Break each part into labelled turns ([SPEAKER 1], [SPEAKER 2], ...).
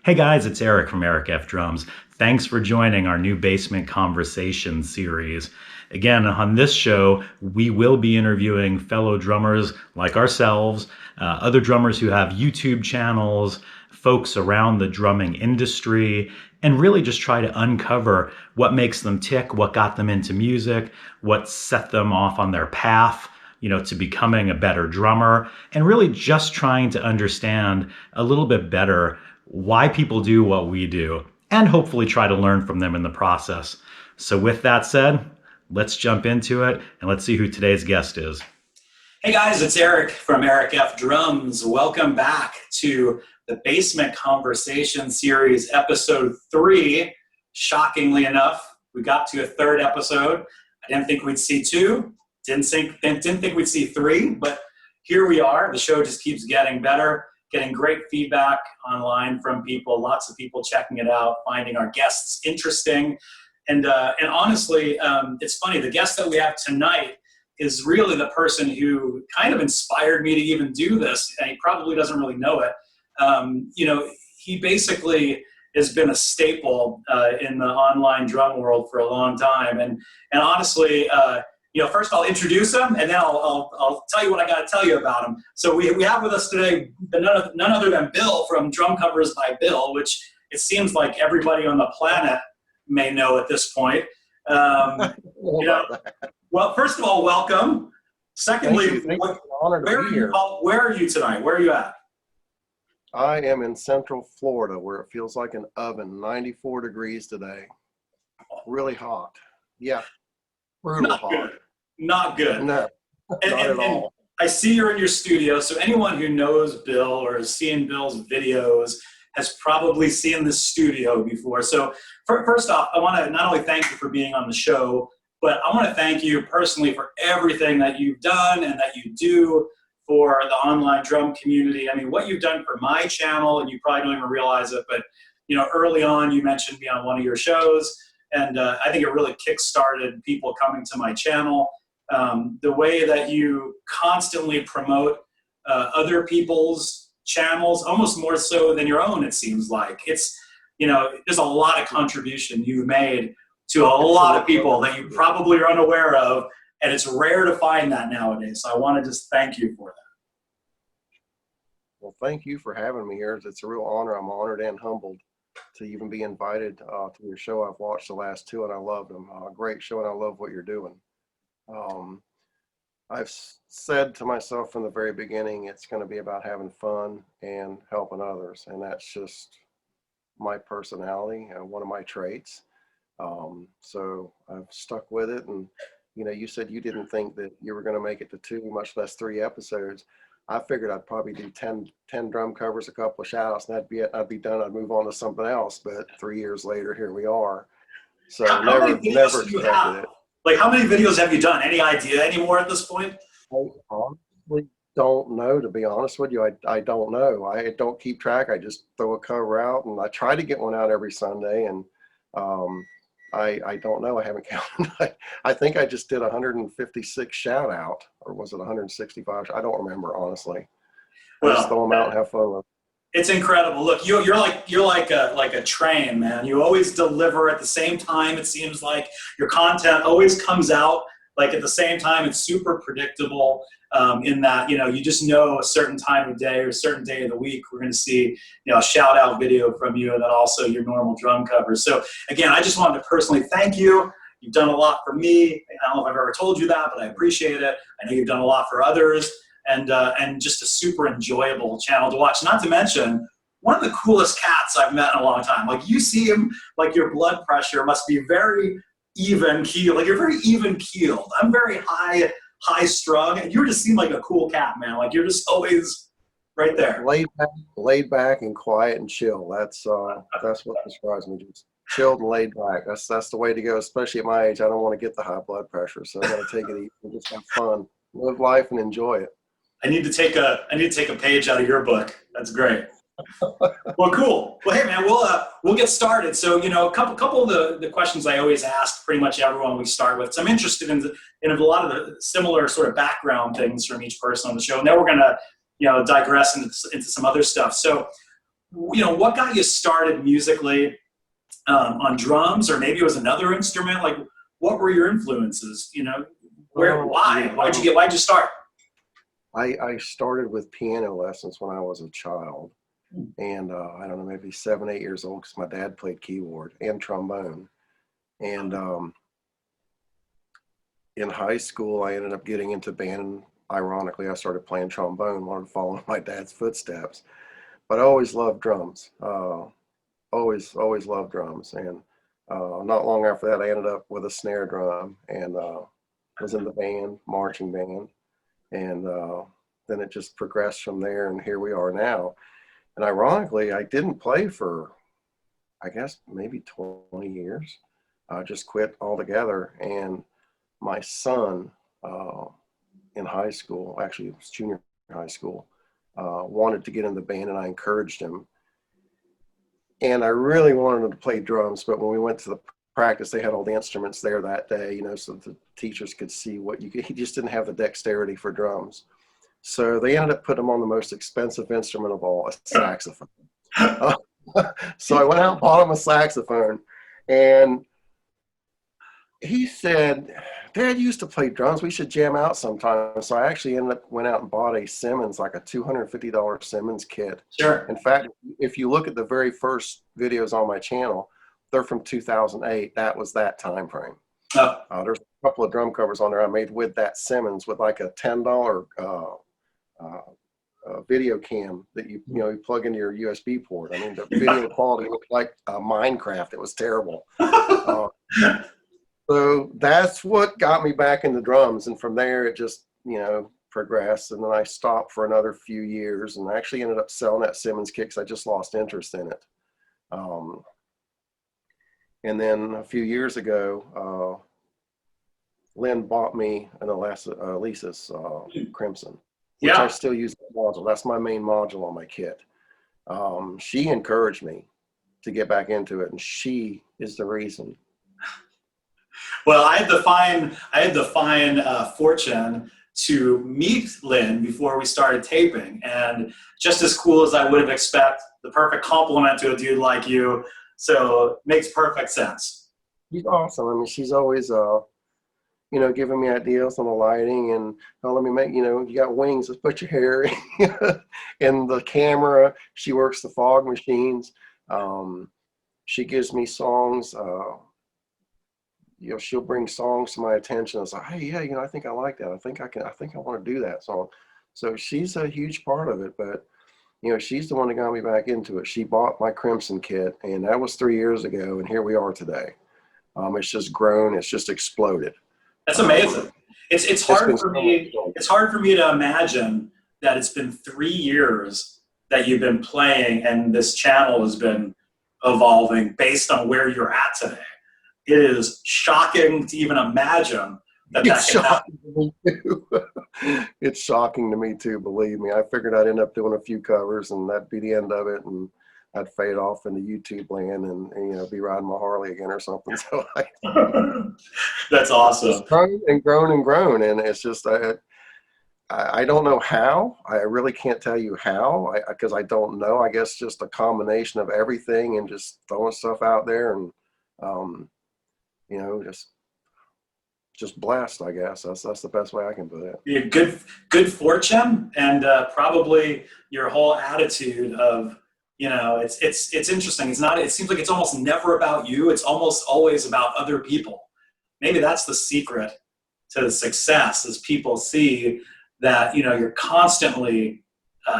[SPEAKER 1] Hey guys, it's Eric from Eric F. Drums. Thanks for joining our new Basement Conversation series. Again, on this show, we will be interviewing fellow drummers like ourselves, other drummers who have YouTube channels, folks around the drumming industry, and really just try to uncover what makes them tick, what got them into music, what set them off on their path, to becoming a better drummer, and really just trying to understand a little bit better why people do what we do, and hopefully try to learn from them in the process. So with that said, let's jump into it and let's see who today's guest is.
[SPEAKER 2] Hey guys, it's Eric from Eric F. Drums. Welcome back to the Basement Conversation series, episode 3. Shockingly enough, we got to a third episode. I didn't think we'd see 2. Didn't think we'd see 3, but here we are. The show just keeps getting better. Getting great feedback online from people, lots of people checking it out, finding our guests interesting. And honestly, it's funny, the guest that we have tonight is really the person who kind of inspired me to even do this, and he probably doesn't really know it. He basically has been a staple in the online drum world for a long time. And honestly, first I'll introduce him, and then I'll tell you what I got to tell you about him. So we have with us today none other than Bill from Drum Covers by Bill, which it seems like everybody on the planet may know at this point. Well, first of all, welcome. Secondly, where are you tonight? Where are you at?
[SPEAKER 3] I am in Central Florida, where it feels like an oven. 94 degrees today. Really hot. Yeah. Brutal hot.
[SPEAKER 2] Not good.
[SPEAKER 3] No, not at all.
[SPEAKER 2] I see you're in your studio, so anyone who knows Bill or has seen Bill's videos has probably seen this studio before. So first off, I want to not only thank you for being on the show, but I want to thank you personally for everything that you've done and that you do for the online drum community. I mean, what you've done for my channel, and you probably don't even realize it, but early on you mentioned me on one of your shows, and I think it really kick-started people coming to my channel. The way that you constantly promote other people's channels, almost more so than your own, it seems like. It's, there's a lot of contribution you've made to a lot of people that you probably are unaware of, and it's rare to find that nowadays. So I want to just thank you for that.
[SPEAKER 3] Well, thank you for having me here. It's a real honor. I'm honored and humbled to even be invited to your show. I've watched the last 2 and I loved them. Great show, and I love what you're doing. I've said to myself from the very beginning, it's going to be about having fun and helping others, and that's just my personality and one of my traits. So I've stuck with it, and you said you didn't think that you were going to make it to 2, much less 3 episodes. I figured I'd probably do 10 drum covers, a couple of shout outs, and that'd be it. I'd be done. I'd move on to something else. But 3 years later, here we are. So never expected it.
[SPEAKER 2] Like, how many videos have you done? Any idea anymore at this point?
[SPEAKER 3] I honestly don't know, to be honest with you. I don't know. I don't keep track. I just throw a cover out, and I try to get one out every Sunday, and I don't know. I haven't counted. I think I just did 156 shout out, or was it 165? I don't remember, honestly. I just throw them out and have fun with them.
[SPEAKER 2] It's incredible. Look, you're like a train, man. You always deliver at the same time. It seems like your content always comes out like at the same time. It's super predictable in that you just know a certain time of day or a certain day of the week we're going to see a shout out video from you, and then also your normal drum covers. So again, I just wanted to personally thank you. You've done a lot for me. I don't know if I've ever told you that, but I appreciate it. I know you've done a lot for others. And just a super enjoyable channel to watch. Not to mention, one of the coolest cats I've met in a long time. Like, you see him, like, your blood pressure must be very even keeled. Like, you're very even keeled. I'm very high strung, and you just seem like a cool cat, man. Like, you're just always right there.
[SPEAKER 3] Laid back and quiet and chill. That's what describes me. Just chilled and laid back. That's the way to go, especially at my age. I don't want to get the high blood pressure, so I got to take it easy and just have fun, live life, and enjoy it.
[SPEAKER 2] I need to take a page out of your book. That's great. Well, cool. Well, hey, man, we'll get started. So, a couple of the questions I always ask pretty much everyone we start with. So I'm interested in a lot of the similar sort of background things from each person on the show. And then we're going to, digress into some other stuff. So what got you started musically on drums, or maybe it was another instrument? Like, what were your influences? Why'd you start?
[SPEAKER 3] I started with piano lessons when I was a child, and I don't know, maybe 7, 8 years old, because my dad played keyboard and trombone. And in high school, I ended up getting into band. Ironically, I started playing trombone, wanted to follow in my dad's footsteps. But I always loved drums. Always loved drums. And not long after that, I ended up with a snare drum and was in the band, marching band. And then it just progressed from there, and here we are now. And ironically, I didn't play for, I guess, maybe 20 years. I just quit altogether. And my son in high school, actually it was junior high school, wanted to get in the band, and I encouraged him. And I really wanted him to play drums, but when we went to the practice, they had all the instruments there that day, so the teachers could see what you could. He just didn't have the dexterity for drums. So they ended up putting him on the most expensive instrument of all, a saxophone. So I went out and bought him a saxophone, and he said, "Dad used to play drums. We should jam out sometime." So I actually went out and bought a Cymbals, like a $250 Cymbals kit.
[SPEAKER 2] Sure.
[SPEAKER 3] In fact, if you look at the very first videos on my channel, they're from 2008. That was that time frame. There's a couple of drum covers on there I made with that Cymbals, with like a $10 video cam that you plug into your USB port. I mean, the video quality looked like Minecraft. It was terrible. So that's what got me back into drums, and from there it just progressed. And then I stopped for another few years, and I actually ended up selling that Cymbals kit because I just lost interest in it. And then a few years ago, Lynn bought me an Alesis Crimson, which I still use that module. That's my main module on my kit. She encouraged me to get back into it, and she is the reason.
[SPEAKER 2] Well, I had the fine fortune to meet Lynn before we started taping, and just as cool as I would have expected, the perfect compliment to a dude like you. So it makes perfect sense.
[SPEAKER 3] She's awesome. I mean, she's always giving me ideas on the lighting, and let me make, you got wings, let's put your hair in the camera. She works the fog machines. She gives me songs. She'll bring songs to my attention. It's like, hey, yeah, I think I like that. I think I want to do that song. So she's a huge part of it, but she's the one that got me back into it. She bought my Crimson kit, and that was 3 years ago, and here we are today. It's just grown. It's just exploded.
[SPEAKER 2] That's amazing. It's hard for me. It's hard for me to imagine that it's been 3 years that you've been playing, and this channel has been evolving based on where you're at today. It is shocking to even imagine that can happen.
[SPEAKER 3] It's shocking to me too, believe me. I figured I'd end up doing a few covers, and that'd be the end of it, and I'd fade off into YouTube land and be riding my Harley again or something. So
[SPEAKER 2] that's awesome.
[SPEAKER 3] It's grown and grown and grown, and it's just I don't know how. I really can't tell you how, because I don't know. I guess just a combination of everything and just throwing stuff out there, and just blessed, I guess. That's the best way I can put it.
[SPEAKER 2] Yeah, good fortune, and probably your whole attitude of, it's interesting. It seems like it's almost never about you. It's almost always about other people. Maybe that's the secret to the success, is people see that, you're constantly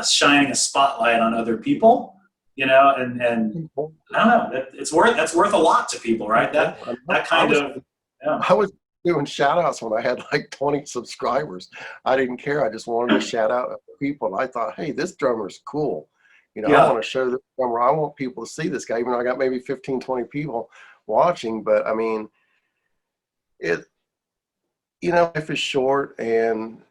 [SPEAKER 2] shining a spotlight on other people, and I don't know, that's worth a lot to people, right?
[SPEAKER 3] I was doing shout outs when I had like 20 subscribers. I didn't care. I just wanted to shout out people. I thought, hey, this drummer's cool. I want to show this drummer. I want people to see this guy, even though I got maybe 15, 20 people watching. But I mean, life is short, and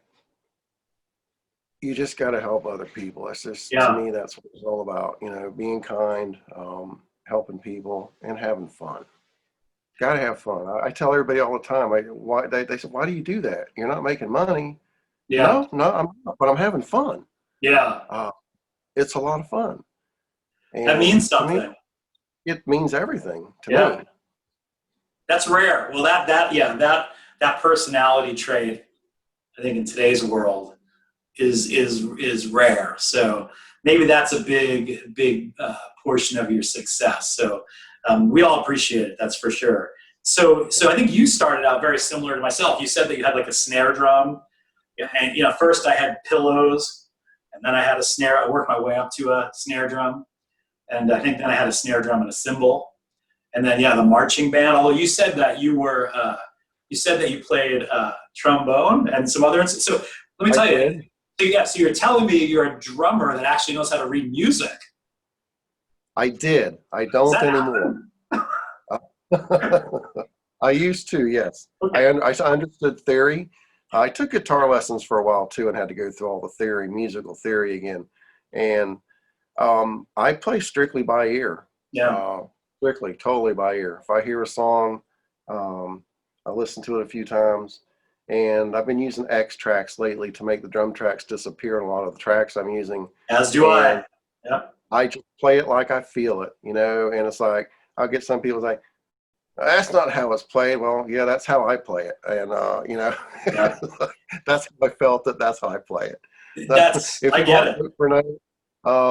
[SPEAKER 3] you just got to help other people. That's just, to me, that's what it's all about. Being kind, helping people, and having fun. Got to have fun. I tell everybody all the time. They say, why do you do that? You're not making money. No, I'm not, but I'm having fun.
[SPEAKER 2] Yeah.
[SPEAKER 3] It's a lot of fun. And
[SPEAKER 2] that means
[SPEAKER 3] to me,
[SPEAKER 2] something.
[SPEAKER 3] it means everything to me.
[SPEAKER 2] That's rare. Well, that personality trait, I think in today's world is rare. So maybe that's a big portion of your success. So we all appreciate it. That's for sure. So I think you started out very similar to myself. You said that you had like a snare drum, and first I had pillows, and then I had a snare. I worked my way up to a snare drum, and I think then I had a snare drum and a cymbal, and then the marching band. Although you said that you played trombone and some other instruments. So let me tell you. So you're telling me you're a drummer that actually knows how to read music.
[SPEAKER 3] I did. I don't anymore. I used to, yes. Okay. I understood theory. I took guitar lessons for a while too, and had to go through all the theory, musical theory again. And I play strictly by ear.
[SPEAKER 2] Yeah.
[SPEAKER 3] Strictly, totally by ear. If I hear a song, I listen to it a few times. And I've been using X tracks lately to make the drum tracks disappear in a lot of the tracks I'm using.
[SPEAKER 2] As do I. Yep.
[SPEAKER 3] I just play it like I feel it, and it's like, I'll get some people like, that's not how it's played. Well, yeah, that's how I play it. And, that's how I felt it. That's how I play it.
[SPEAKER 2] I get it.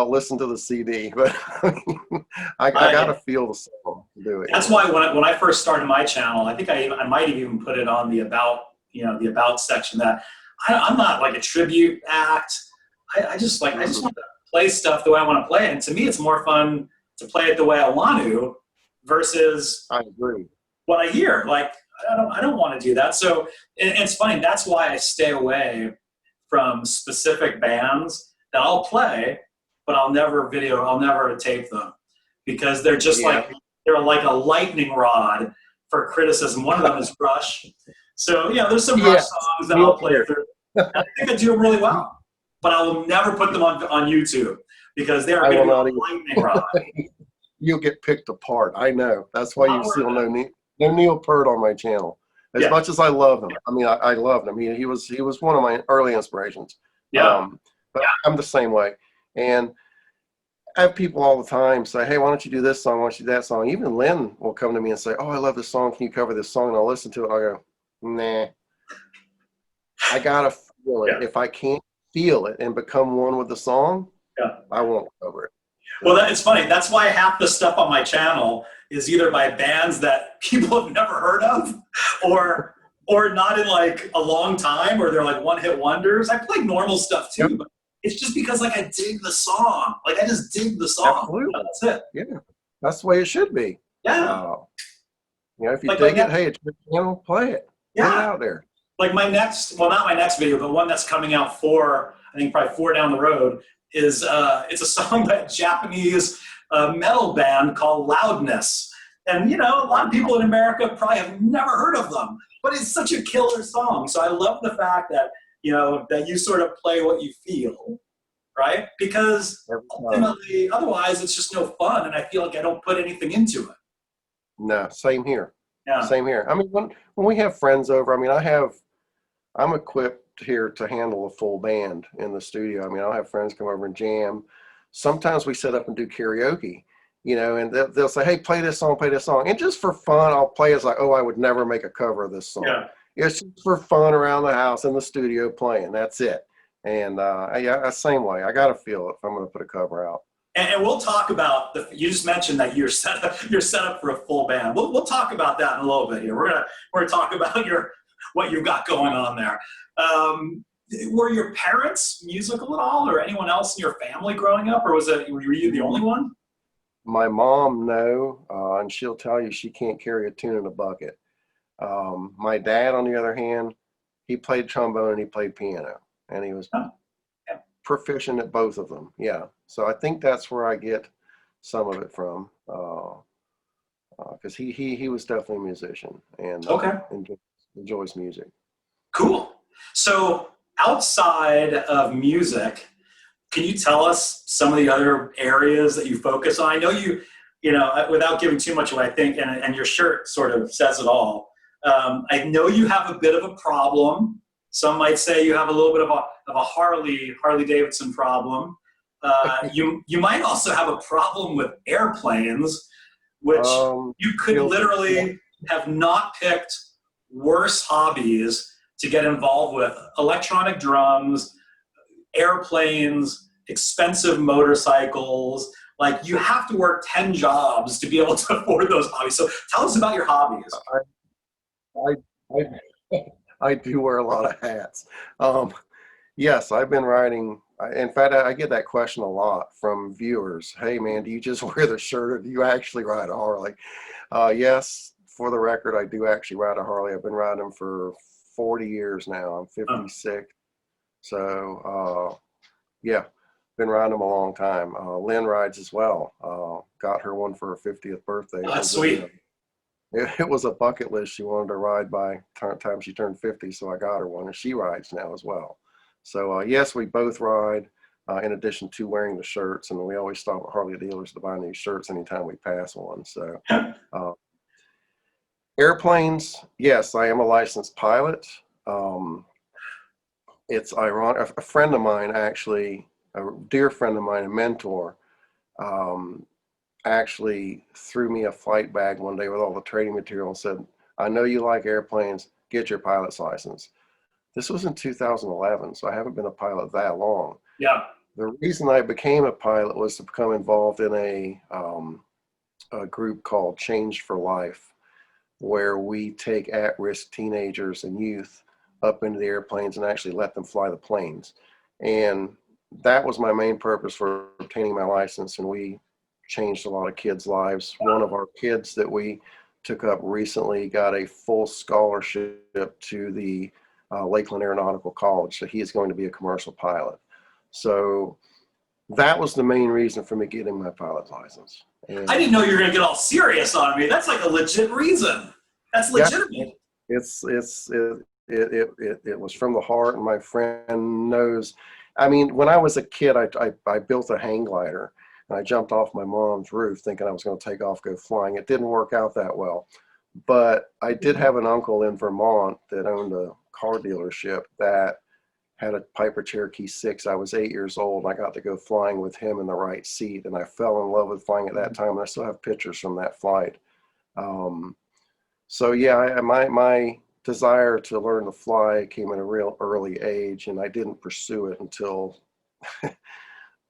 [SPEAKER 3] Listen to the CD, but I got to feel the song to do it.
[SPEAKER 2] That's why when I first started my channel, I think I might have even put it on the about, the about section, that I'm not like a tribute act. I just want to play stuff the way I want to play it. And to me, it's more fun to play it the way I want to versus
[SPEAKER 3] I agree.
[SPEAKER 2] What I hear. Like, I don't want to do that. So and it's funny. That's why I stay away from specific bands that I'll play, but I'll never tape them, because they're just they're like a lightning rod for criticism. One of them is Rush. So, there's some Rush songs that I'll play through. I think I do them really well, but I will never put them on YouTube, because they're going to be a lightning rod.
[SPEAKER 3] You'll get picked apart. I know. That's why you see no Neil Peart on my channel. As much as I love him. I mean, I loved him. He was one of my early inspirations.
[SPEAKER 2] Yeah.
[SPEAKER 3] But I'm the same way. And I have people all the time say, hey, why don't you do this song? Why don't you do that song? Even Lynn will come to me and say, oh, I love this song. Can you cover this song? And I'll listen to it. I'll go, nah. I got to feel it. If I can't feel it and become one with the song, I won't cover it.
[SPEAKER 2] Well, it's funny. That's why half the stuff on my channel is either by bands that people have never heard of, or not in like a long time, or they're like one-hit wonders. I play normal stuff too, but it's just because like I dig the song. Like I just dig the song.
[SPEAKER 3] Absolutely.
[SPEAKER 2] That's it.
[SPEAKER 3] Yeah, that's the way it should be.
[SPEAKER 2] Yeah.
[SPEAKER 3] If you dig it, hey, it's your channel, play it.
[SPEAKER 2] Yeah.
[SPEAKER 3] Put it out there.
[SPEAKER 2] Like my next, well, not my next video, but one that's coming out I think probably 4 down the road, is it's a song by a Japanese metal band called Loudness. And, a lot of people in America probably have never heard of them, but it's such a killer song. So I love the fact that, that you sort of play what you feel, right? Because ultimately, otherwise it's just no fun, and I feel like I don't put anything into it.
[SPEAKER 3] No, same here.
[SPEAKER 2] Yeah.
[SPEAKER 3] Same here. I mean, when we have friends over, I mean, I'm equipped here to handle a full band in the studio. I mean, I'll have friends come over and jam. Sometimes we set up and do karaoke, and they'll say, hey, play this song. And just for fun, I'll play it. It's like, oh, I would never make a cover of this song.
[SPEAKER 2] Yeah.
[SPEAKER 3] It's just for fun around the house in the studio playing. That's it. And same way. I got to feel it if I'm going to put a cover out.
[SPEAKER 2] And we'll talk about you just mentioned that you're set up for a full band. We'll talk about that in a little bit here. We're gonna talk about what you've got going on there. Were your parents musical at all, or anyone else in your family growing up, or were you the only one?
[SPEAKER 3] My mom, no, and she'll tell you she can't carry a tune in a bucket. My dad, on the other hand, he played trombone and he played piano, and he was proficient at both of them. Yeah, so I think that's where I get some of it from, because he was definitely a musician and enjoys music.
[SPEAKER 2] Cool. So outside of music, can you tell us some of the other areas that you focus on? I know you without giving too much away, I think, and your shirt sort of says it all. I know you have a bit of a problem. Some might say you have a little bit of a Harley Davidson problem. You might also have a problem with airplanes, which you could literally have not picked worse hobbies to get involved with. Electronic drums, airplanes, expensive motorcycles. Like, you have to work 10 jobs to be able to afford those hobbies. So tell us about your hobbies.
[SPEAKER 3] I do wear a lot of hats. Yes, I've been riding. In fact, I get that question a lot from viewers. Hey, man, do you just wear the shirt or do you actually ride a Harley? Yes, for the record, I do actually ride a Harley. I've been riding them for 40 years now. I'm 56. So, yeah, been riding them a long time. Lynn rides as well. Got her one for her 50th birthday.
[SPEAKER 2] Oh, that's sweet.
[SPEAKER 3] It was a bucket list she wanted to ride by the time she turned 50, so I got her one, and she rides now as well. So, yes, we both ride, in addition to wearing the shirts, and we always stop at Harley dealers to buy new shirts anytime we pass one. So, airplanes, yes, I am a licensed pilot. It's ironic. A friend of mine, actually, a dear friend of mine, a mentor, actually threw me a flight bag one day with all the training material and said, I know you like airplanes, get your pilot's license. This was in 2011, so I haven't been a pilot that long.
[SPEAKER 2] Yeah.
[SPEAKER 3] The reason I became a pilot was to become involved in a group called Change for Life, where we take at-risk teenagers and youth up into the airplanes and actually let them fly the planes. And that was my main purpose for obtaining my license, and we changed a lot of kids' lives. One of our kids that we took up recently got a full scholarship to the Lakeland Aeronautical College, so he is going to be a commercial pilot. So that was the main reason for me getting my pilot's license. And
[SPEAKER 2] I didn't know you were going to get all serious on me. That's like a legit reason. That's legitimate.
[SPEAKER 3] Yeah, it was from the heart, and my friend knows. I mean, when I was a kid, I built a hang glider, and I jumped off my mom's roof thinking I was going to take off, go flying. It didn't work out that well. But I did have an uncle in Vermont that owned a car dealership that had a Piper Cherokee 6. I was 8 years old, and I got to go flying with him in the right seat, and I fell in love with flying at that time, and I still have pictures from that flight. So yeah, my desire to learn to fly came at a real early age, and I didn't pursue it until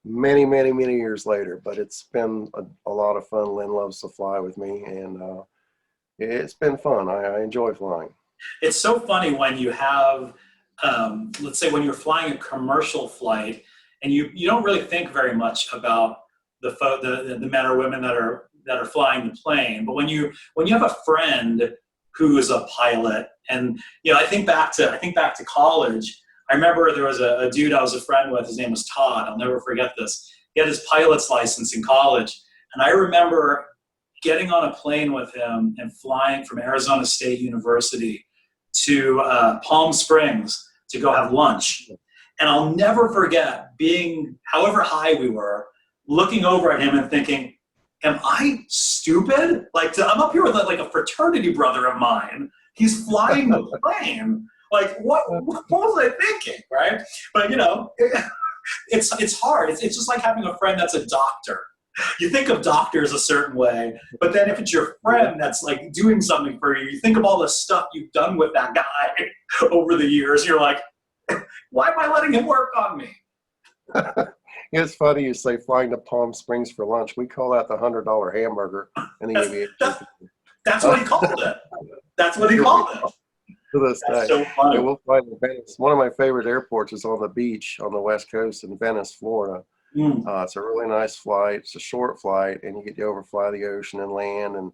[SPEAKER 3] many years later. But it's been a lot of fun. Lynn loves to fly with me, and it's been fun. I enjoy flying.
[SPEAKER 2] It's so funny when you have, let's say when you're flying a commercial flight, and you don't really think very much about the men or women that are flying the plane. But when you have a friend who is a pilot, and I think back to college. I remember there was a dude I was a friend with. His name was Todd. I'll never forget this. He had his pilot's license in college, and I remember getting on a plane with him and flying from Arizona State University to Palm Springs to go have lunch. And I'll never forget being, however high we were, looking over at him and thinking, am I stupid? I'm up here with like a fraternity brother of mine. He's flying the plane. Like, what was I thinking, right? But, it's hard. It's just like having a friend that's a doctor. You think of doctors a certain way, but then if it's your friend that's like doing something for you, you think of all the stuff you've done with that guy over the years. You're like, why am I letting him work on me?
[SPEAKER 3] It's funny you say flying to Palm Springs for lunch. We call that the $100 hamburger in the aviation.
[SPEAKER 2] That's what he called it. That's what he called it.
[SPEAKER 3] To this day.
[SPEAKER 2] So funny.
[SPEAKER 3] We'll fly to Venice. One of my favorite airports is on the beach on the West Coast in Venice, Florida. It's a really nice flight. It's a short flight, and you get to overfly the ocean and land. And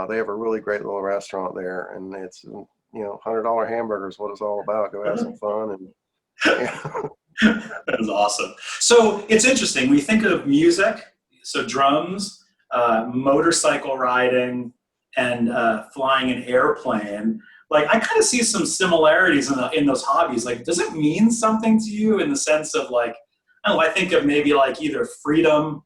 [SPEAKER 3] they have a really great little restaurant there. And it's $100 hamburger is what it's all about. Go have some fun. And
[SPEAKER 2] that is awesome. So it's interesting. When you think of music, so drums, motorcycle riding, and flying an airplane. Like, I kind of see some similarities in those hobbies. Like, does it mean something to you in the sense of like, I don't know, I think of maybe like either freedom,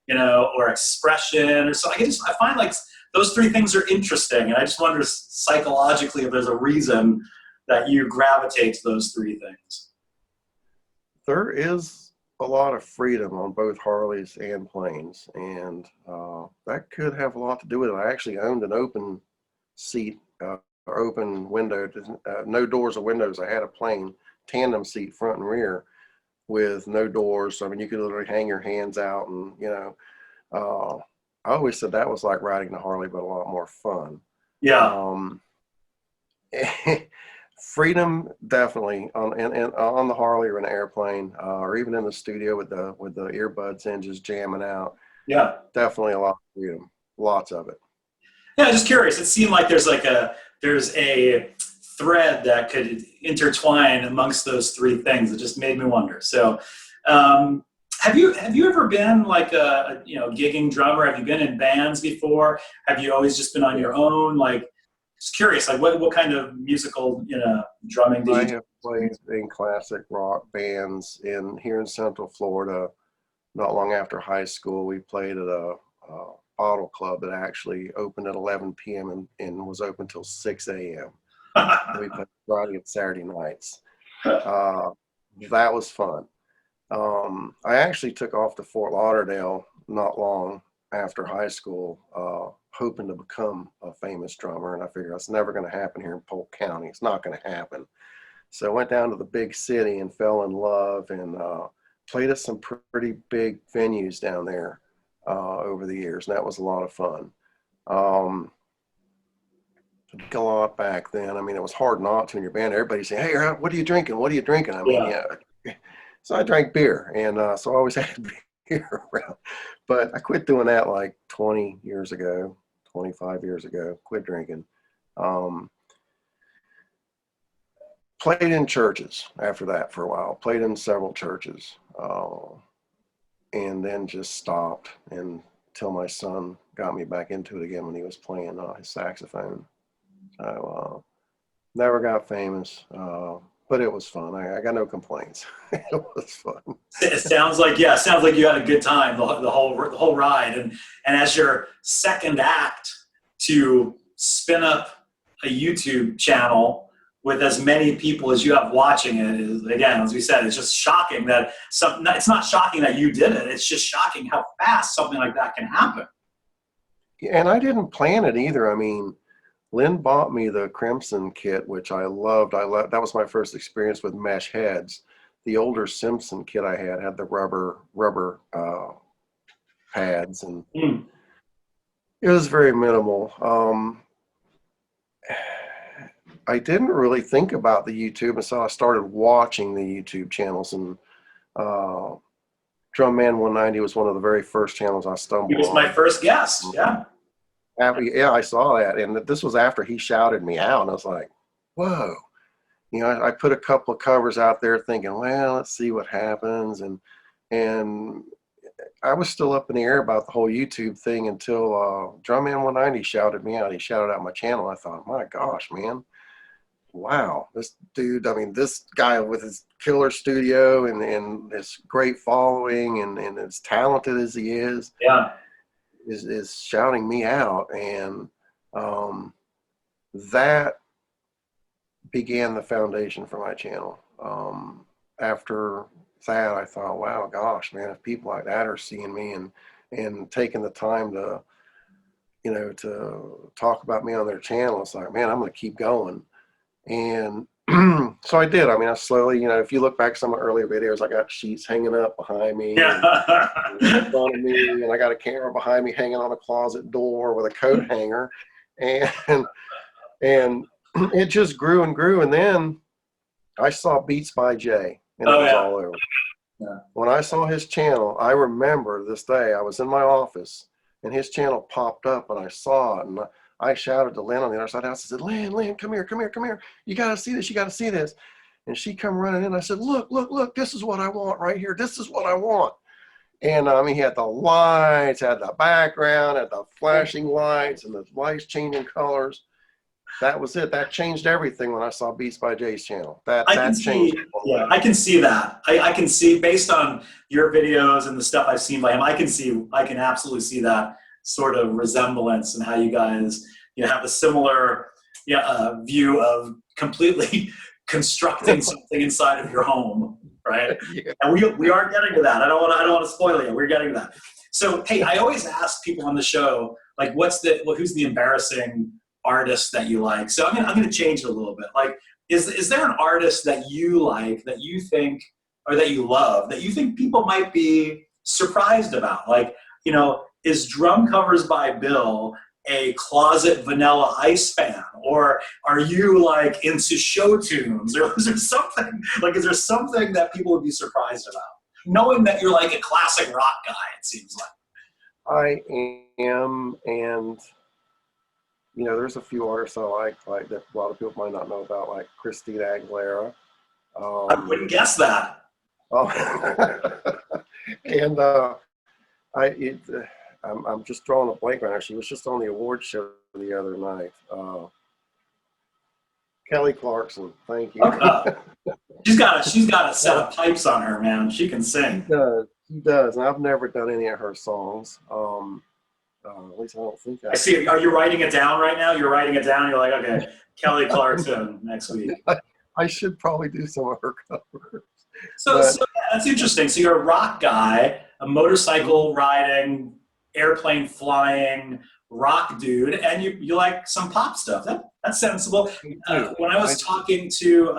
[SPEAKER 2] or expression or so. I find like those three things are interesting. And I just wonder psychologically if there's a reason that you gravitate to those three things.
[SPEAKER 3] There is a lot of freedom on both Harleys and planes, and that could have a lot to do with it. I actually owned an open seat, or open window, no doors or windows. I had a plane tandem seat, front and rear, with no doors. I mean, you could literally hang your hands out, and I always said that was like riding the Harley, but a lot more fun.
[SPEAKER 2] Yeah.
[SPEAKER 3] Freedom, definitely on the Harley or an airplane, or even in the studio with the earbuds in, just jamming out.
[SPEAKER 2] Yeah.
[SPEAKER 3] Definitely a lot of freedom, lots of it.
[SPEAKER 2] Yeah, just curious. It seemed like there's a thread that could intertwine amongst those three things. It just made me wonder. So, have you ever been like a gigging drummer? Have you been in bands before? Have you always just been on your own? Like, just curious, like what kind of musical drumming did you do?
[SPEAKER 3] I have played in classic rock bands here in Central Florida. Not long after high school, we played at a bottle club that actually opened at 11 p.m. and was open till 6 a.m. We played Friday and Saturday nights. That was fun. I actually took off to Fort Lauderdale not long after high school, hoping to become a famous drummer, and I figured that's never going to happen here in Polk County. It's not going to happen. So I went down to the big city and fell in love, and played at some pretty big venues down there over the years, and that was a lot of fun. A lot back then. I mean, it was hard not to in your band. Everybody say, "Hey, what are you drinking? What are you drinking?" I mean, yeah. So I drank beer, and so I always had beer around. But I quit doing that like 20 years ago, 25 years ago. Quit drinking. Played in churches after that for a while. Played in several churches, and then just stopped until my son got me back into it again when he was playing his saxophone. So never got famous, but it was fun. I got no complaints. It was fun.
[SPEAKER 2] It sounds like you had a good time the whole ride, and as your second act to spin up a YouTube channel with as many people as you have watching it is, again, as we said, it's just shocking that it's not shocking that you did it. It's just shocking how fast something like that can happen.
[SPEAKER 3] And I didn't plan it either. I mean, Lynn bought me the Crimson kit, which I loved. That was my first experience with mesh heads. The older Simpson kit I had the rubber pads, and it was very minimal. I didn't really think about the YouTube, and so I started watching the YouTube channels, and Drumman 190 was one of the very first channels I stumbled on.
[SPEAKER 2] He was my first guest, yeah.
[SPEAKER 3] Yeah, I saw that, and this was after he shouted me out, and I was like, whoa. I put a couple of covers out there thinking, well, let's see what happens, and I was still up in the air about the whole YouTube thing until Drumman 190 shouted me out. He shouted out my channel. I thought, my gosh, man. Wow, this dude, I mean, this guy with his killer studio and this great following and as talented as he is,
[SPEAKER 2] yeah,
[SPEAKER 3] is shouting me out. And that began the foundation for my channel. After that, I thought, wow, gosh, man, if people like that are seeing me and taking the time to, to talk about me on their channel, it's like, man, I'm going to keep going. And so I did. I mean, I slowly, if you look back at some of the earlier videos, I got sheets hanging up behind me, and in front of me, and I got a camera behind me hanging on a closet door with a coat hanger, and it just grew and grew. And then I saw Beats by Jay, and it was all over. Yeah. When I saw his channel, I remember this day, I was in my office, and his channel popped up, and I saw it, and I shouted to Lynn on the other side of the house. I said, Lynn, come here. You got to see this. And she come running in. I said, look, this is what I want right here. This is what I want. And I mean, he had the lights, had the background, had the flashing lights, and the lights changing colors. That was it. That changed everything when I saw Beats by Jay's channel. That changed.
[SPEAKER 2] Yeah, I can see that. I can see, based on your videos and the stuff I've seen by him, I can absolutely see that sort of resemblance and how you guys have a similar view of completely constructing something inside of your home. right?
[SPEAKER 3] Yeah.
[SPEAKER 2] And we are getting to that. I don't want to spoil it. We're getting to that. So, hey, I always ask people on the show, like, who's the embarrassing artist that you like? So I'm going to change it a little bit. Like, is there an artist that you like, that you think, or that you love, that you think people might be surprised about? Like, is Drum Covers by Bill a closet Vanilla Ice fan, or are you like into show tunes, or is there something that people would be surprised about, knowing that you're like a classic rock guy? It seems like
[SPEAKER 3] I am, and there's a few artists I like that a lot of people might not know about, like Christina Aguilera.
[SPEAKER 2] I wouldn't guess that.
[SPEAKER 3] Oh, and I'm just drawing a blank right now. She was just on the award show the other night. Kelly Clarkson, thank you.
[SPEAKER 2] She's got a set of pipes on her, man. She can sing.
[SPEAKER 3] She does, and I've never done any of her songs. At least I don't think
[SPEAKER 2] I see. Are you writing it down right now? You're writing it down. You're like, okay, Kelly Clarkson next week.
[SPEAKER 3] I should probably do some of her covers.
[SPEAKER 2] So yeah, that's interesting. So you're a rock guy, a motorcycle riding, airplane flying rock dude, and you like some pop stuff. That's sensible. When I was talking to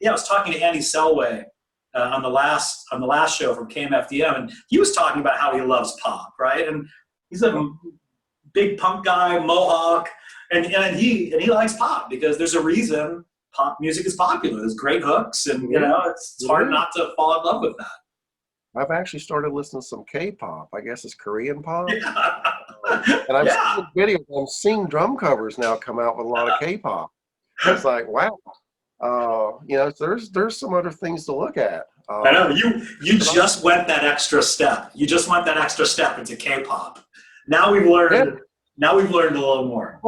[SPEAKER 2] Andy Selway on the last show from KMFDM, and he was talking about how he loves pop, right? And he's a big punk guy, mohawk, and he likes pop because there's a reason pop music is popular. There's great hooks, and it's hard not to fall in love with that.
[SPEAKER 3] I've actually started listening to some K-pop. I guess it's Korean pop.
[SPEAKER 2] Yeah.
[SPEAKER 3] And I've seen videos. I'm seeing drum covers now come out with a lot of K-pop. It's like, wow. There's some other things to look at.
[SPEAKER 2] I know you just went that extra step. You just went that extra step into K-pop. Now we've learned.
[SPEAKER 3] Yeah.
[SPEAKER 2] Now we've learned a little more.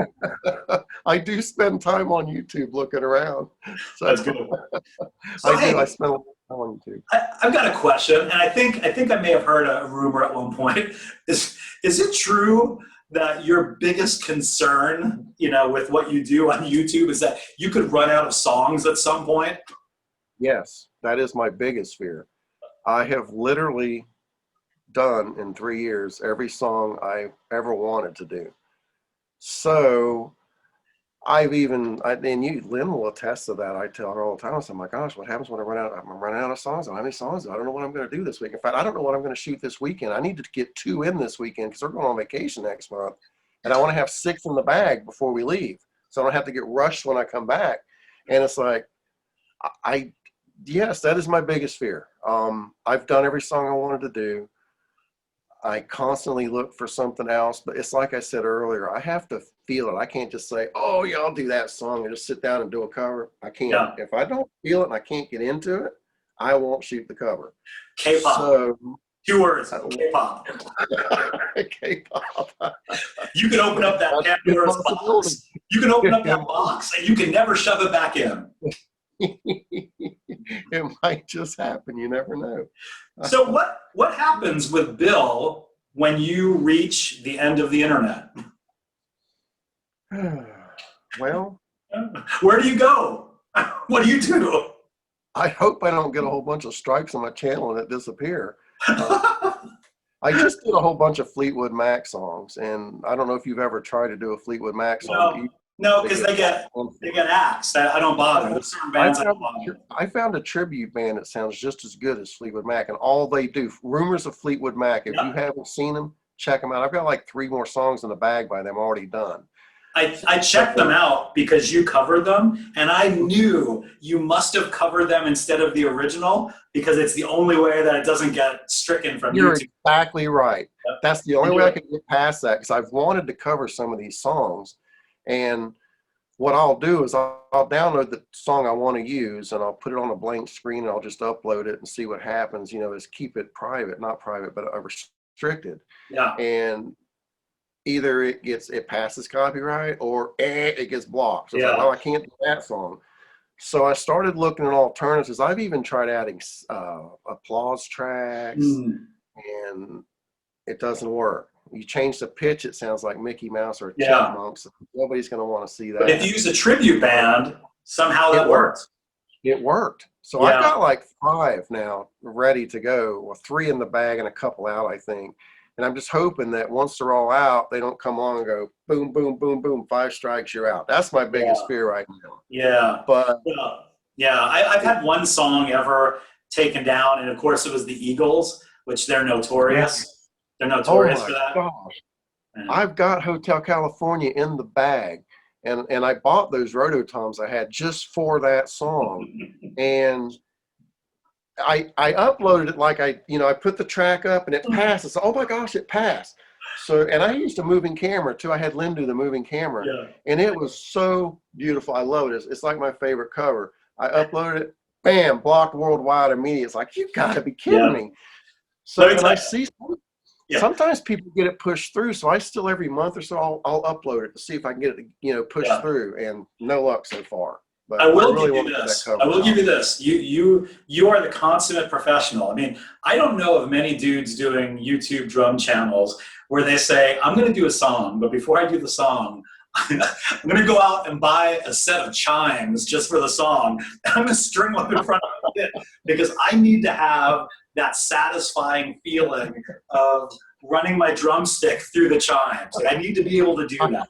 [SPEAKER 3] I do spend time on YouTube looking around. So
[SPEAKER 2] that's good.
[SPEAKER 3] I spend a lot of time on YouTube.
[SPEAKER 2] I've got a question, and I think I may have heard a rumor at one point. Is it true that your biggest concern, with what you do on YouTube, is that you could run out of songs at some point?
[SPEAKER 3] Yes, that is my biggest fear. I have literally done in 3 years every song I ever wanted to do. So and Lynn will attest to that. I tell her all the time, I say, oh my gosh, what happens when I'm running out of songs? I don't have any songs. I don't know what I'm going to do this week. In fact, I don't know what I'm going to shoot this weekend. I need to get 2 in this weekend because we're going on vacation next month. And I want to have 6 in the bag before we leave, so I don't have to get rushed when I come back. And it's like, yes, that is my biggest fear. I've done every song I wanted to do. I constantly look for something else, but it's like I said earlier, I have to feel it. I can't just say, oh yeah, I'll do that song and just sit down and do a cover. I can't. Yeah. If I don't feel it and I can't get into it, I won't shoot the cover.
[SPEAKER 2] K-pop.
[SPEAKER 3] So,
[SPEAKER 2] 2 words, K-pop.
[SPEAKER 3] K-pop.
[SPEAKER 2] You can open up that Pandora's box. You can open up that box and you can never shove it back in.
[SPEAKER 3] It might just happen. You never know.
[SPEAKER 2] So what happens with Bill when you reach the end of the internet?
[SPEAKER 3] Well,
[SPEAKER 2] where do you go? What do you do?
[SPEAKER 3] I hope I don't get a whole bunch of strikes on my channel and it disappear. I just did a whole bunch of Fleetwood Mac songs, and I don't know if you've ever tried to do a Fleetwood Mac song.
[SPEAKER 2] No, because they get axed. I don't bother. There's certain bands I don't bother.
[SPEAKER 3] I found a tribute band that sounds just as good as Fleetwood Mac, and all they do, Rumors of Fleetwood Mac. If you haven't seen them, check them out. I've got like 3 more songs in the bag by them already done.
[SPEAKER 2] I checked them out because you covered them, and I knew you must have covered them instead of the original because it's the only way that it doesn't get stricken from
[SPEAKER 3] You're
[SPEAKER 2] YouTube.
[SPEAKER 3] Exactly right. Yep. That's the only way I could get past that because I've wanted to cover some of these songs. And what I'll do is I'll download the song I want to use and I'll put it on a blank screen and I'll just upload it and see what happens. Is keep it private, not private, but restricted.
[SPEAKER 2] Yeah.
[SPEAKER 3] And either it passes copyright or it gets blocked. So it's like, well, I can't do that song. So I started looking at alternatives. I've even tried adding applause tracks and it doesn't work. You change the pitch, it sounds like Mickey Mouse or Chipmunks. Nobody's going to want to see that.
[SPEAKER 2] But if you use a tribute band, somehow that works.
[SPEAKER 3] it worked. So
[SPEAKER 2] Yeah.
[SPEAKER 3] I've got like 5 now ready to go, or 3 in the bag and a couple out, I think. And I'm just hoping that once they're all out, they don't come on and go boom, boom, boom, boom, 5 strikes, you're out. That's my biggest fear right now.
[SPEAKER 2] Yeah.
[SPEAKER 3] But
[SPEAKER 2] yeah, I've had one song ever taken down, and of course it was the Eagles, which they're notorious. They're notorious for that.
[SPEAKER 3] Gosh.
[SPEAKER 2] Yeah.
[SPEAKER 3] I've got Hotel California in the bag, and I bought those rototoms I had just for that song. And I uploaded it like I put the track up and it passed. It's oh my gosh, it passed. So, and I used a moving camera too. I had Lynn do the moving camera, and it was so beautiful. I love it. It's like my favorite cover. I uploaded it, bam, blocked worldwide immediately. It's like, you gotta be kidding me. So, and I see sometimes people get it pushed through. So I still every month or so I'll upload it to see if I can get it pushed through, and no luck so far. But
[SPEAKER 2] I will
[SPEAKER 3] really
[SPEAKER 2] give you this. I will give you this. You are the consummate professional. I mean, I don't know of many dudes doing YouTube drum channels where they say, I'm going to do a song, but before I do the song, I'm going to go out and buy a set of chimes just for the song. And I'm going to string them in front of it because I need to have that satisfying feeling of running my drumstick through the chimes. Like, I need to be able to do that.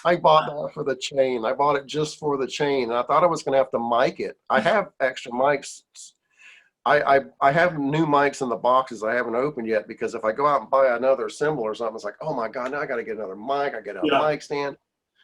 [SPEAKER 3] I bought that for the chain. I bought it just for the chain. And I thought I was going to have to mic it. I have extra mics. I have new mics in the boxes I haven't opened yet, because if I go out and buy another cymbal or something, it's like, oh my God, now I got to get another mic. I get a mic stand.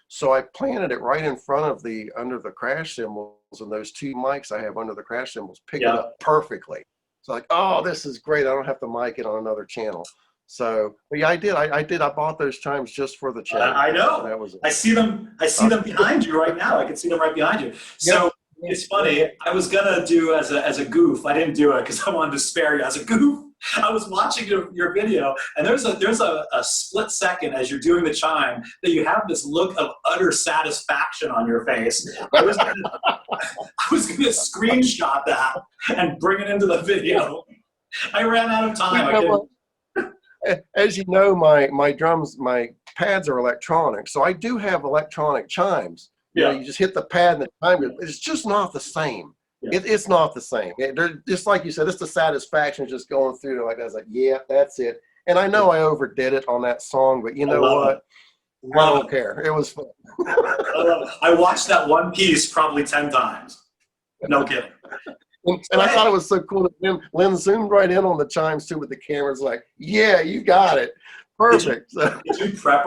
[SPEAKER 3] So I planted it right in front of under the crash cymbals, and those 2 mics I have under the crash cymbals pick it up perfectly. So like, oh, this is great. I don't have to mic it on another channel. So, but yeah, I did. I bought those chimes just for the channel.
[SPEAKER 2] I know.
[SPEAKER 3] That was it.
[SPEAKER 2] I see them behind you right now. I can see them right behind you. So it's funny. I was gonna do as a goof. I didn't do it because I wanted to spare you. As a goof, I was watching your video, and there's a split second as you're doing the chime that you have this look of utter satisfaction on your face. I was gonna screenshot that and bring it into the video. I ran out of time.
[SPEAKER 3] As you know, my drums, my pads are electronic, so I do have electronic chimes. You just hit the pad and the chime. It's just not the same. It's not the same. They're just like you said. It's the satisfaction of just going through it like that. I was like, yeah, that's it. And I know I overdid it on that song, but you know what? I don't care. It was fun.
[SPEAKER 2] I watched that one piece probably 10 times. No kidding.
[SPEAKER 3] And I thought it was so cool that Lynn zoomed right in on the chimes too with the cameras, like, yeah, you got it. Perfect.
[SPEAKER 2] Did you prep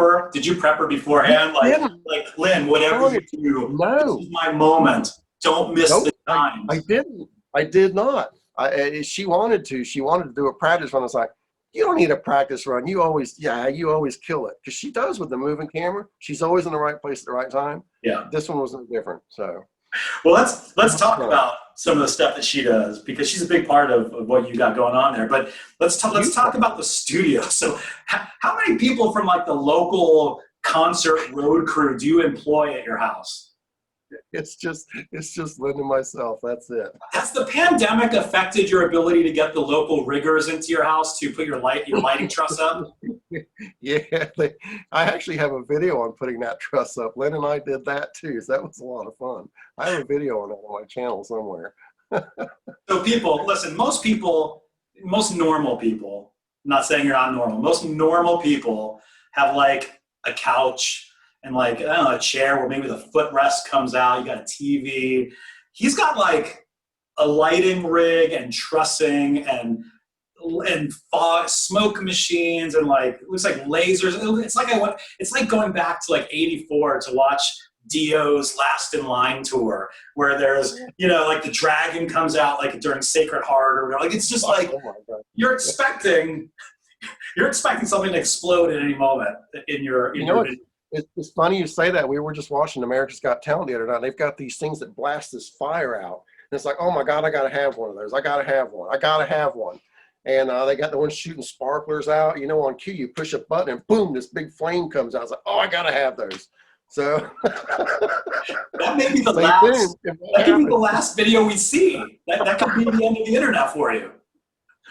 [SPEAKER 2] her beforehand? Like Lynn, whatever you do, this is my moment. Don't miss the time.
[SPEAKER 3] I didn't. I did not. She wanted to do a practice run. I was like, you don't need a practice run. You always kill it. Because she does with the moving camera. She's always in the right place at the right time.
[SPEAKER 2] Yeah.
[SPEAKER 3] This one was no different. So.
[SPEAKER 2] Well, let's talk about some of the stuff that she does, because she's a big part of what you got going on there. But let's talk about the studio. So how many people from like the local concert road crew do you employ at your house?
[SPEAKER 3] It's just Lynn and myself. That's it.
[SPEAKER 2] Has the pandemic affected your ability to get the local riggers into your house to put your lighting truss up?
[SPEAKER 3] Yeah, I actually have a video on putting that truss up. Lynn and I did that too, so that was a lot of fun. I have a video on that on my channel somewhere.
[SPEAKER 2] So people, listen, most normal people, I'm not saying you're not normal, most normal people have like a couch and like, I don't know, a chair where maybe the footrest comes out, you got a TV. He's got like a lighting rig and trussing and fog, smoke machines, and like, it looks like lasers. It's like going back to like 84 to watch Dio's Last in Line tour, where there's, like the dragon comes out like during Sacred Heart or whatever. Like, it's just like, you're expecting something to explode at any moment in your video.
[SPEAKER 3] It's funny you say that. We were just watching America's Got Talent the other night. They've got these things that blast this fire out. And it's like, oh my God, I got to have one of those. I got to have one. And they got the ones shooting sparklers out. On cue, you push a button and boom, this big flame comes out. It's like, oh, I got to have those. So
[SPEAKER 2] that may be the last video we see. That could be the end of the internet for you.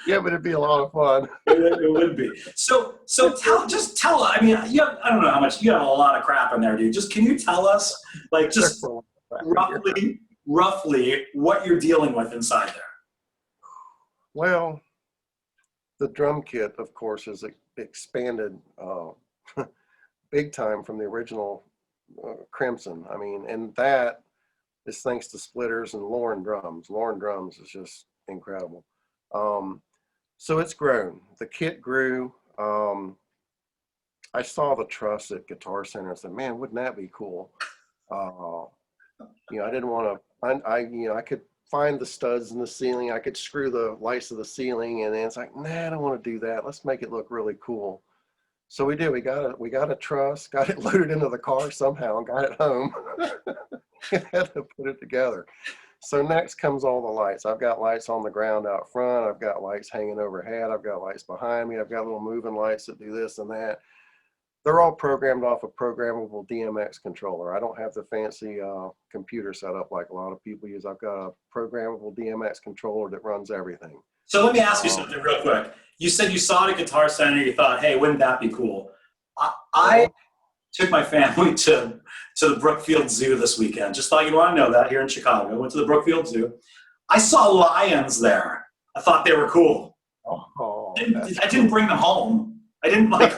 [SPEAKER 3] Yeah, but it'd be a lot of fun.
[SPEAKER 2] It would be. So tell. I mean, I don't know how much. You have a lot of crap in there, dude. Can you tell us, like, just roughly roughly what you're dealing with inside there?
[SPEAKER 3] Well, the drum kit, of course, is expanded big time from the original Crimson. I mean, and that is thanks to splitters and Loren drums. Loren drums is just incredible. So it's grown. The kit grew. I saw the truss at Guitar Center and said, man, wouldn't that be cool? I didn't want to, I could find the studs in the ceiling. I could screw the lights to the ceiling, and then it's like, nah, I don't want to do that. Let's make it look really cool. So we did. We got a truss, got it loaded into the car somehow, and got it home. Had to put it together. So next comes all the lights. I've got lights on the ground out front. I've got lights hanging overhead. I've got lights behind me. I've got little moving lights that do this and that. They're all programmed off a programmable DMX controller. I don't have the fancy computer setup like a lot of people use. I've got a programmable DMX controller that runs everything.
[SPEAKER 2] So let me ask you something real quick. You said you saw it at Guitar Center. You thought, hey, wouldn't that be cool? I took my family to the Brookfield Zoo this weekend. Just thought you'd want to know that here in Chicago. Went to the Brookfield Zoo. I saw lions there. I thought they were cool. I didn't bring them home. I didn't like.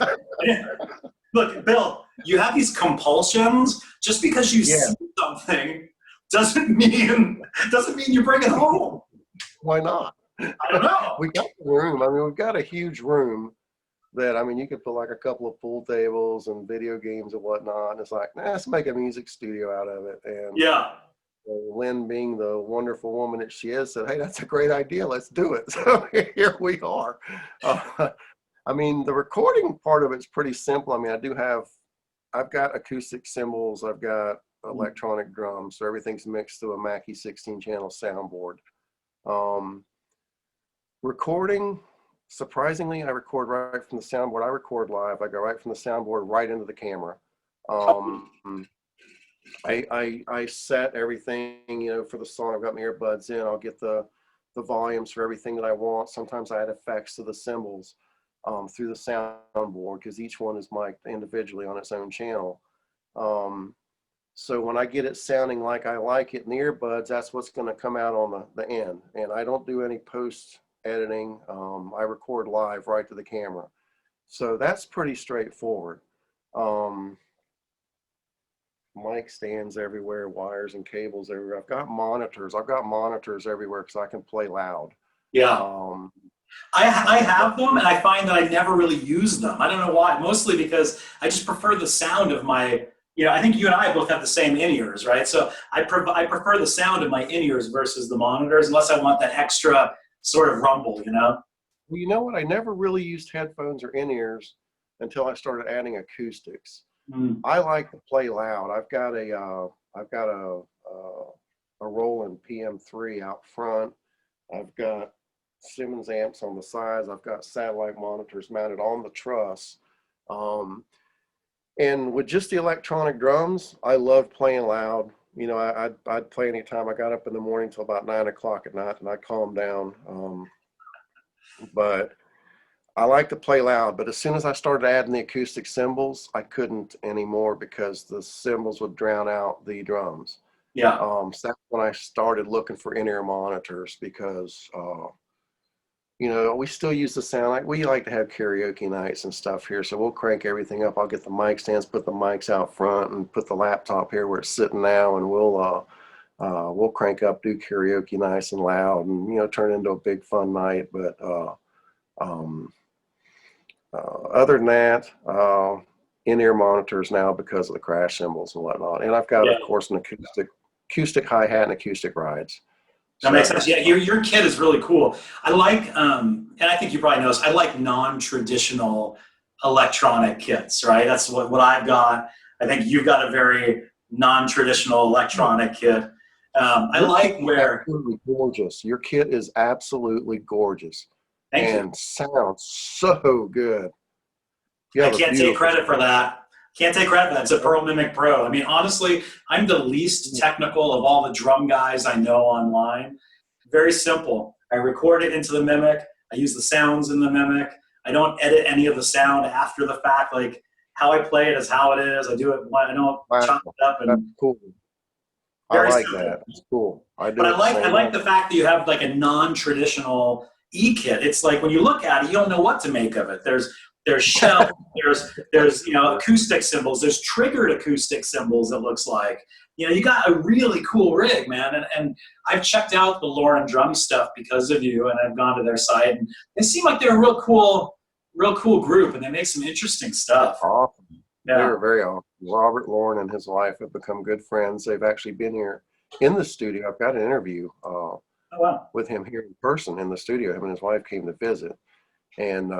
[SPEAKER 2] Look, Bill, you have these compulsions. Just because you see something doesn't mean you bring it home.
[SPEAKER 3] Why not?
[SPEAKER 2] I don't know.
[SPEAKER 3] We got the room. I mean, we've got a huge room that, I mean, you could put like a couple of pool tables and video games and whatnot. And it's like, let's make a music studio out of it. And
[SPEAKER 2] yeah.
[SPEAKER 3] Lynn, being the wonderful woman that she is, said, hey, that's a great idea. Let's do it. So here we are. I mean, the recording part of it's pretty simple. I mean, I've got acoustic cymbals. I've got electronic drums. So everything's mixed through a Mackie 16-channel soundboard. Recording, surprisingly, I record right from the soundboard. I record live. I go right from the soundboard right into the camera. I set everything, for the song. I've got my earbuds in. I'll get the volumes for everything that I want. Sometimes I add effects to the cymbals through the soundboard because each one is mic'd individually on its own channel. So when I get it sounding like I like it in the earbuds, that's what's going to come out on the end. And I don't do any post editing. I record live right to the camera. So that's pretty straightforward. Mic stands everywhere, wires and cables everywhere. I've got monitors everywhere because I can play loud.
[SPEAKER 2] Yeah. I have them, and I find that I never really use them. I don't know why. Mostly because I just prefer the sound of my, I think you and I both have the same in-ears, right? So I prefer the sound of my in-ears versus the monitors, unless I want that extra sort of rumble,
[SPEAKER 3] Well, you know what? I never really used headphones or in-ears until I started adding acoustics. I like to play loud. I've got a Roland PM3 out front. I've got Simmons amps on the sides. I've got satellite monitors mounted on the truss. And with just the electronic drums, I love playing loud. I'd play anytime I got up in the morning till about 9 o'clock at night, and I'd calm down. But I like to play loud. But as soon as I started adding the acoustic cymbals, I couldn't anymore because the cymbals would drown out the drums.
[SPEAKER 2] Yeah.
[SPEAKER 3] So that's when I started looking for InEar monitors because we still use the sound. Like we like to have karaoke nights and stuff here, so we'll crank everything up. I'll get the mic stands, put the mics out front, and put the laptop here where it's sitting now, and we'll crank up, do karaoke nice and loud, and turn into a big fun night. But other than that, InEar monitors now because of the crash cymbals and whatnot, and I've got of course an acoustic hi-hat and acoustic rides.
[SPEAKER 2] That makes sense. Yeah, your kit is really cool. I like, and I think you probably noticed, I like non-traditional electronic kits, right? That's what I've got. I think you've got a very non-traditional electronic kit. I like where...
[SPEAKER 3] Absolutely gorgeous. Your kit is absolutely gorgeous.
[SPEAKER 2] Thank you.
[SPEAKER 3] And sounds so good.
[SPEAKER 2] I can't take credit for that. Can't take credit for that. It's a Pearl Mimic Pro. I mean, honestly, I'm the least technical of all the drum guys I know online. Very simple. I record it into the Mimic. I use the sounds in the Mimic. I don't edit any of the sound after the fact. Like how I play it is how it is. I do it. I don't chop it up.
[SPEAKER 3] That's cool. I
[SPEAKER 2] Very
[SPEAKER 3] like
[SPEAKER 2] simple.
[SPEAKER 3] that. It's cool. I do
[SPEAKER 2] But
[SPEAKER 3] it the
[SPEAKER 2] I
[SPEAKER 3] same
[SPEAKER 2] like
[SPEAKER 3] way.
[SPEAKER 2] the fact that you have like a non-traditional e-kit. It's like when you look at it, you don't know what to make of it. There's shells, there's acoustic cymbals, there's triggered acoustic cymbals, it looks like. You got a really cool rig, man. And I've checked out the Lauren drum stuff because of you, and I've gone to their site, and they seem like they're a real cool group, and they make some interesting stuff.
[SPEAKER 3] Awesome. They
[SPEAKER 2] Yeah.
[SPEAKER 3] are very awesome. Robert, Lauren, and his wife have become good friends. They've actually been here in the studio. I've got an interview
[SPEAKER 2] Oh, wow.
[SPEAKER 3] with him here in person in the studio. Him and his wife came to visit, and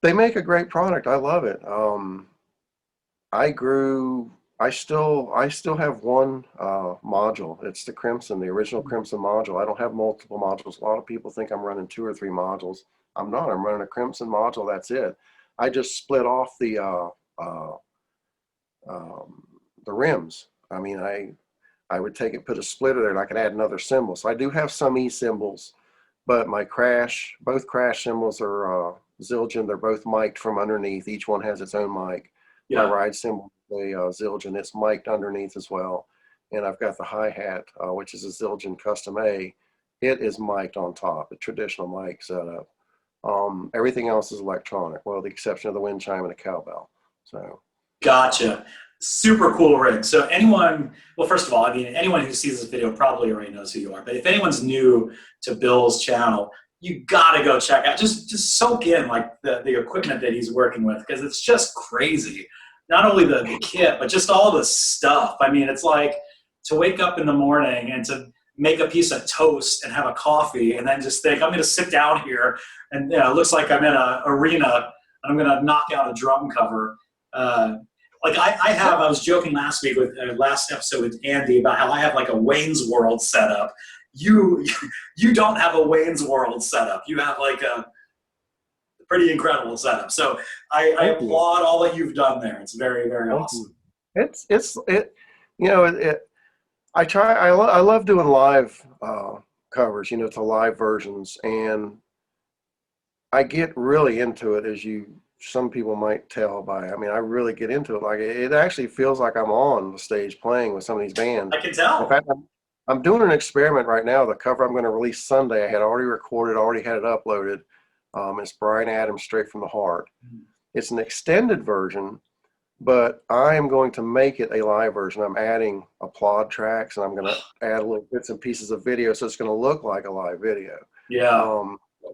[SPEAKER 3] they make a great product. I love it. I still have one module. It's the Crimson, the original Crimson module. I don't have multiple modules. A lot of people think I'm running 2 or 3 modules. I'm not. I'm running a Crimson module. That's it. I just split off the rims. I mean, I would take it, put a splitter there, and I could add another cymbal. So I do have some E cymbals, but both crash cymbals are Zildjian. They're both mic'd from underneath. Each one has its own mic. My
[SPEAKER 2] Yeah.
[SPEAKER 3] ride cymbal, the Zildjian, it's mic'd underneath as well. And I've got the hi-hat, which is a Zildjian Custom A. It is mic'd on top, a traditional mic setup. Everything else is electronic, well, the exception of the wind chime and a cowbell. So.
[SPEAKER 2] Gotcha. Super cool rig. So well, first of all, I mean, anyone who sees this video probably already knows who you are. But if anyone's new to Bill's channel, you got to go check out, just soak in like the equipment that he's working with, because it's just crazy. Not only the kit, but just all the stuff. I mean, it's like to wake up in the morning and to make a piece of toast and have a coffee and then just think, I'm going to sit down here and it looks like I'm in an arena and I'm going to knock out a drum cover. Like I was joking last week with last episode with Andy about how I have like a Wayne's World setup. You don't have a Wayne's World setup. You have like a pretty incredible setup. So I applaud all that you've done there. It's very, very awesome.
[SPEAKER 3] I love doing live covers, to live versions, and I get really into it, as some people might tell by, I mean, I really get into it. Like, it actually feels like I'm on the stage playing with some of these bands.
[SPEAKER 2] I can tell.
[SPEAKER 3] In fact, I'm doing an experiment right now. The cover I'm going to release Sunday, I had already recorded, already had it uploaded. It's Bryan Adams, Straight from the Heart. It's an extended version, but I am going to make it a live version. I'm adding applaud tracks, and I'm going to add little bits and pieces of video, so it's going to look like a live video.
[SPEAKER 2] Yeah.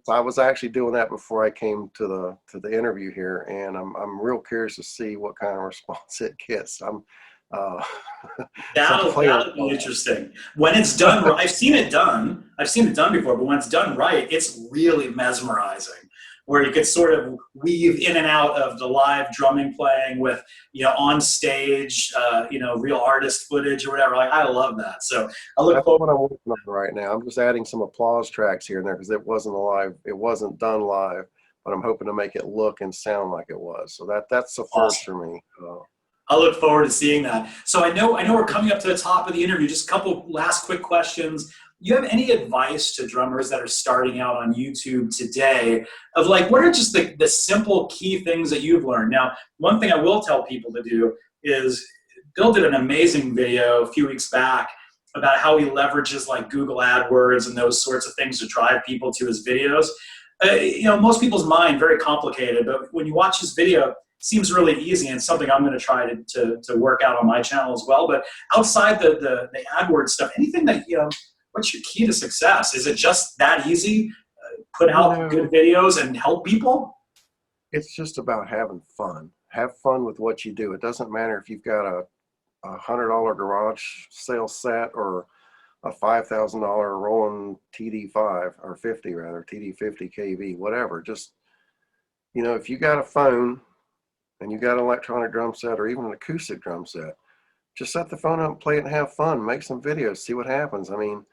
[SPEAKER 3] So I was actually doing that before I came to the interview here, and I'm real curious to see what kind of response it gets.
[SPEAKER 2] That'll be interesting when it's done. I've seen it done before, but when it's done right, it's really mesmerizing. Where you could sort of weave in and out of the live drumming playing with, on stage, real artist footage or whatever. Like, I love that. So
[SPEAKER 3] that's what I'm working on right now. I'm just adding some applause tracks here and there because it wasn't done live, but I'm hoping to make it look and sound like it was. So that's the first for me.
[SPEAKER 2] I look forward to seeing that. So I know we're coming up to the top of the interview. Just a couple last quick questions. You have any advice to drummers that are starting out on YouTube today of like, what are just the simple key things that you've learned? Now, one thing I will tell people to do is Bill did an amazing video a few weeks back about how he leverages like Google AdWords and those sorts of things to drive people to his videos. Most people's mind, very complicated, but when you watch his video, seems really easy and something I'm going to try to work out on my channel as well. But outside the AdWords stuff, anything that, what's your key to success? Is it just that easy? Put out good videos and help people?
[SPEAKER 3] It's just about having fun. Have fun with what you do. It doesn't matter if you've got a $100 garage sale set or a $5,000 Roland TD5 or 50 rather, TD50 KV, whatever. Just, if you got a phone and you got an electronic drum set or even an acoustic drum set, just set the phone up and play it and have fun. Make some videos, see what happens. I mean,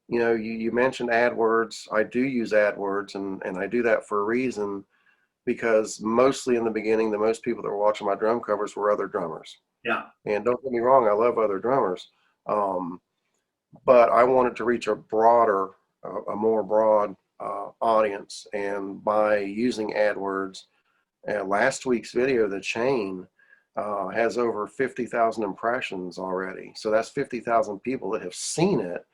[SPEAKER 3] you mentioned AdWords. I do use AdWords, and I do that for a reason, because mostly in the beginning, the most people that were watching my drum covers were other drummers.
[SPEAKER 2] Yeah.
[SPEAKER 3] And don't get me wrong, I love other drummers. But I wanted to reach a more broad audience. And by using AdWords, last week's video, The Chain, has over 50,000 impressions already. So that's 50,000 people that have seen it.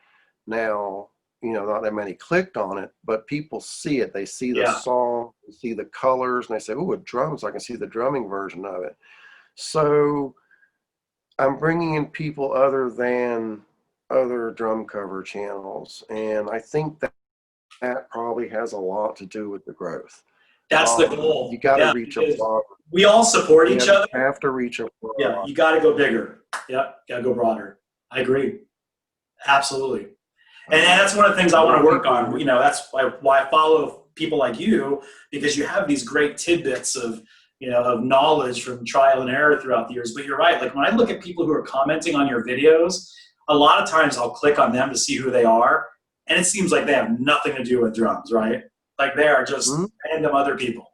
[SPEAKER 3] Now, not that many clicked on it, but people see it. They see the
[SPEAKER 2] Yeah.
[SPEAKER 3] song, they see the colors, and they say, "Oh, with drums, I can see the drumming version of it." So I'm bringing in people other than other drum cover channels, and I think that probably has a lot to do with the growth.
[SPEAKER 2] That's the
[SPEAKER 3] You
[SPEAKER 2] goal.
[SPEAKER 3] got to
[SPEAKER 2] Yeah,
[SPEAKER 3] reach a
[SPEAKER 2] because
[SPEAKER 3] broad.
[SPEAKER 2] we all support
[SPEAKER 3] Yeah,
[SPEAKER 2] each
[SPEAKER 3] you
[SPEAKER 2] other.
[SPEAKER 3] have to reach a
[SPEAKER 2] Yeah,
[SPEAKER 3] broad.
[SPEAKER 2] you got to go bigger. Yeah, got to go broader. I agree. Absolutely. And that's one of the things I want to work on. That's why I follow people like you, because you have these great tidbits of, of knowledge from trial and error throughout the years. But you're right. Like when I look at people who are commenting on your videos, a lot of times I'll click on them to see who they are. And it seems like they have nothing to do with drums, right? Like they are just random other people.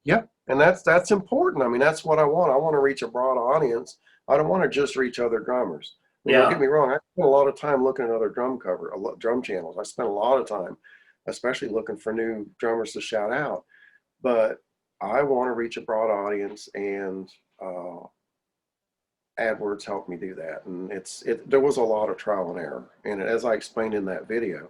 [SPEAKER 3] Yep, and that's important. I mean, that's what I want. I want to reach a broad audience. I don't want to just reach other drummers. I mean, don't get me wrong. I spend a lot of time looking at other drum channels. I spend a lot of time, especially looking for new drummers to shout out. But I want to reach a broad audience, and AdWords helped me do that. And there was a lot of trial and error, and as I explained in that video,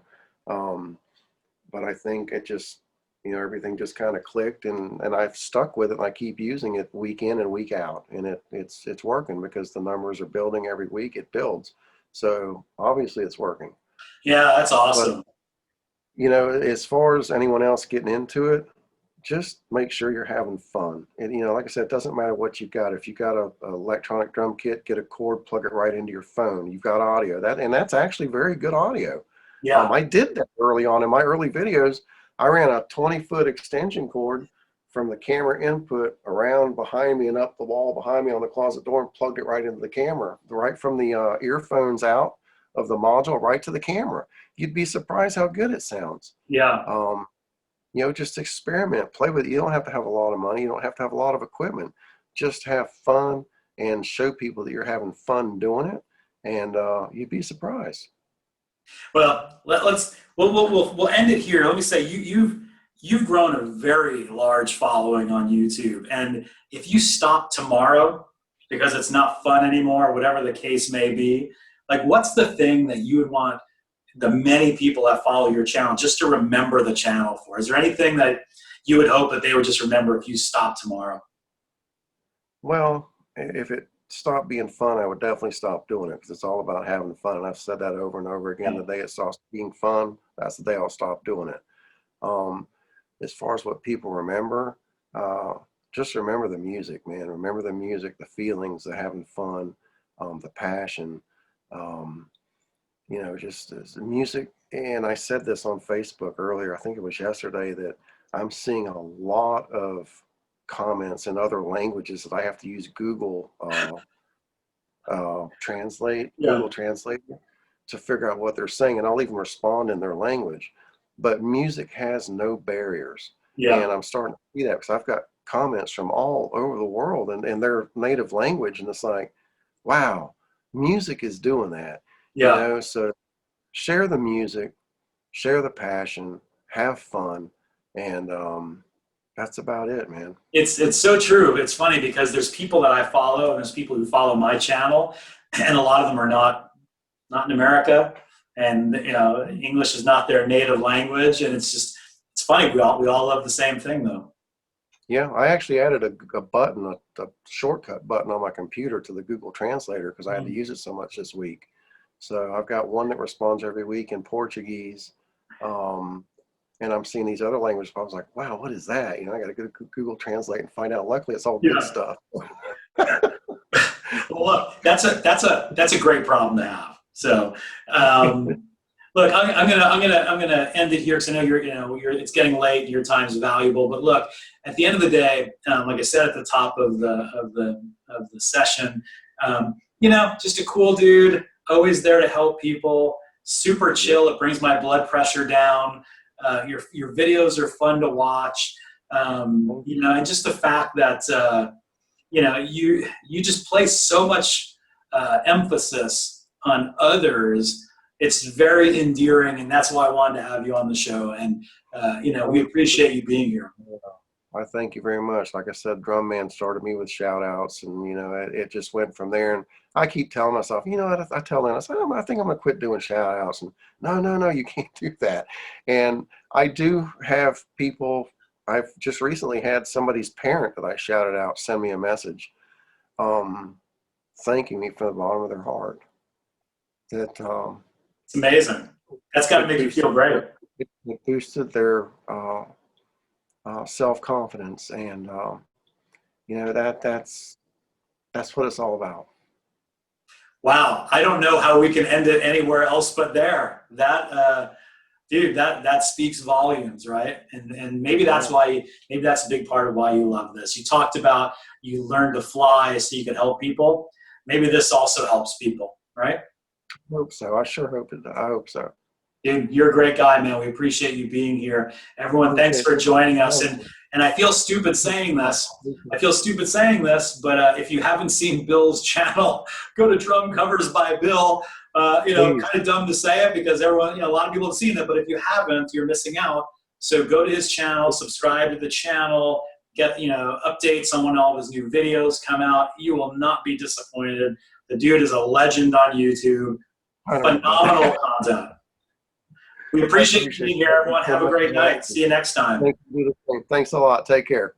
[SPEAKER 3] but I think it just, everything just kind of clicked, and I've stuck with it, and I keep using it week in and week out, and it's working because the numbers are building every week. It builds, so obviously it's working.
[SPEAKER 2] Yeah, that's awesome.
[SPEAKER 3] But, as far as anyone else getting into it, just make sure you're having fun. And like I said, it doesn't matter what you've got. If you've got a electronic drum kit, get a cord, plug it right into your phone. You've got audio, that's actually very good audio.
[SPEAKER 2] Yeah.
[SPEAKER 3] I did that early on in my early videos. I ran a 20-foot extension cord from the camera input around behind me and up the wall behind me on the closet door, and plugged it right into the camera, right from the earphones out of the module right to the camera. You'd be surprised how good it sounds.
[SPEAKER 2] Yeah.
[SPEAKER 3] Just experiment, play with it. You don't have to have a lot of money. You don't have to have a lot of equipment. Just have fun and show people that you're having fun doing it, and you'd be surprised.
[SPEAKER 2] Well, we'll end it here. Let me say you've grown a very large following on YouTube, and if you stop tomorrow because it's not fun anymore, whatever the case may be, like what's the thing that you would want the many people that follow your channel just to remember the channel for? Is there anything that you would hope that they would just remember if you stop tomorrow?
[SPEAKER 3] Well, if it stopped being fun, I would definitely stop doing it, because it's all about having fun. And I've said that over and over again. The day it stops being fun, that's the day I'll stop doing it. As far as what people remember, just remember the music, man. Remember the music, the feelings, the having fun, the passion, just the music. And I said this on Facebook earlier, I think it was yesterday, that I'm seeing a lot of comments in other languages that I have to use Google Translate to figure out what they're saying, and I'll even respond in their language. But music has no barriers, and I'm starting to see that, because I've got comments from all over the world and their native language, and it's like, wow, music is doing that. So share the music, share the passion, have fun, and that's about it, man.
[SPEAKER 2] It's so true. It's funny because there's people that I follow, and there's people who follow my channel, and a lot of them are not in America, and English is not their native language, and it's funny. We all love the same thing, though.
[SPEAKER 3] Yeah, I actually added a button, a shortcut button on my computer to the Google Translator, because I had to use it so much this week. So I've got one that responds every week in Portuguese, and I'm seeing these other languages. I was like, wow, what is that? I got to go to Google Translate and find out. Luckily, it's all good stuff.
[SPEAKER 2] Well, look, that's a great problem to have. So, look, I'm gonna end it here, because I know it's getting late and your time is valuable. But look, at the end of the day, like I said at the top of the session, just a cool dude, always there to help people, super chill. It brings my blood pressure down. Your videos are fun to watch. And just the fact that you just place so much emphasis on others. It's very endearing, and that's why I wanted to have you on the show. And we appreciate you being here.
[SPEAKER 3] I thank you very much. Like I said, Drum Man started me with shout outs, and it just went from there. And I keep telling myself, I tell them, I say, I think I'm gonna quit doing shout outs. And no, you can't do that. And I do have people. I've just recently had somebody's parent that I shouted out send me a message, thanking me from the bottom of their heart. That
[SPEAKER 2] It's amazing. That's got to make you feel great.
[SPEAKER 3] It boosted their self-confidence, and that's what it's all about.
[SPEAKER 2] Wow, I don't know how we can end it anywhere else but there. That dude, that speaks volumes, right? And maybe that's why, maybe that's a big part of why you love this. You talked about you learned to fly so you could help people. Maybe this also helps people, right?
[SPEAKER 3] I hope so. I sure hope it. I hope so.
[SPEAKER 2] Dude, you're a great guy, man. We appreciate you being here. Everyone, thanks for joining us. And I feel stupid saying this. But if you haven't seen Bill's channel, go to Drum Covers by Bill. Kind of dumb to say it because everyone, a lot of people have seen it, but if you haven't, you're missing out. So go to his channel, subscribe to the channel, get, updates on when all of his new videos come out. You will not be disappointed. The dude is a legend on YouTube. Phenomenal content. We appreciate you being here, everyone. Have a great night. See you next time.
[SPEAKER 3] Thanks a lot. Take care.